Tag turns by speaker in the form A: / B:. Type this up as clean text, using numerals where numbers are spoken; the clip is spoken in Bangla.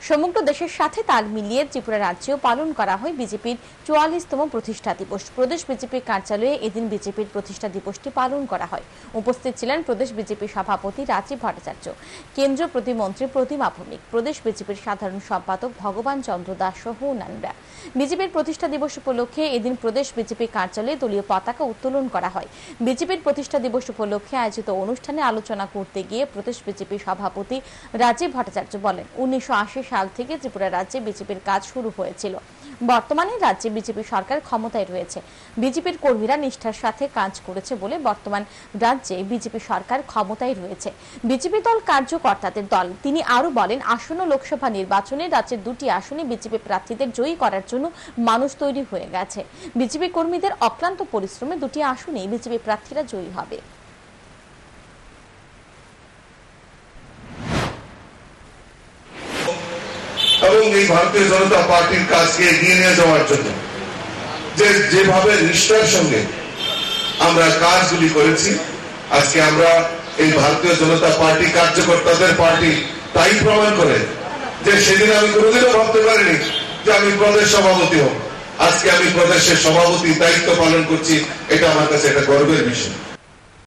A: সমগ্র দেশের সাথে তাল মিলিয়ে ত্রিপুরা রাজ্যেও পালন করা হয় বিজেপির 44তম প্রতিষ্ঠা দিবস। প্রদেশ বিজেপি কার্যালয়ে এদিন বিজেপির প্রতিষ্ঠা দিবসটি পালন করা হয়। উপস্থিত ছিলেন প্রদেশ বিজেপি সভাপতি রাজীব ভট্টাচার্য, কেন্দ্রীয় প্রতিমন্ত্রী প্রতিমা ভৌমিক, প্রদেশ বিজেপির সাধারণ সম্পাদক ভগবান চন্দ্র দাস সহ অন্যান্যরা। বিজেপির প্রতিষ্ঠা দিবস উপলক্ষে এদিন প্রদেশ বিজেপি কার্যালয়ে দলীয় পতাকা উত্তোলন করা হয়। বিজেপির প্রতিষ্ঠা দিবস উপলক্ষে আয়োজিত অনুষ্ঠানে আলোচনা করতে গিয়ে প্রদেশ বিজেপি সভাপতি রাজীব ভট্টাচার্য বলেন, 1980 সাল থেকে ত্রিপুরা রাজ্যে বিজেপির কাজ শুরু হয়েছিল। বর্তমানে রাজ্যে বিজেপি সরকার ক্ষমতায় রয়েছে। বিজেপির কর্মীরা নিষ্ঠার সাথে কাজ করেছে বলে বর্তমান রাজ্যে বিজেপি সরকার ক্ষমতায় রয়েছে। বিজেপি দল কার্যকর্তাদের দল। তিনি আরো বলেন, আসন্ন লোকসভা নির্বাচনে রাজ্যের 2টি আসনে বিজেপি প্রার্থীদের জয়ী করার জন্য মানুষ তৈরি হয়ে গেছে। বিজেপি কর্মীদের অক্লান্ত পরিশ্রমে 2টি আসনেই বিজেপি প্রার্থীরা জয়ী হবে।
B: এবং এই ভারতীয় জনতা পার্টির কাজকে এগিয়ে নিয়ে যাওয়ার জন্য যেভাবে নিষ্ঠার সঙ্গে আমরা কাজগুলি করেছি, আজকে আমরা এই ভারতীয় জনতা পার্টি কার্যকর্তাদের পার্টি তাই প্রমাণ করে যে সেদিন আমি কোনোদিনও ভাবতে পারিনি যে আমি প্রদেশ সভাপতি হব। আজকে আমি প্রদেশের সভাপতি দায়িত্ব পালন করছি, এটা আমার কাছে একটা গর্বের বিষয়।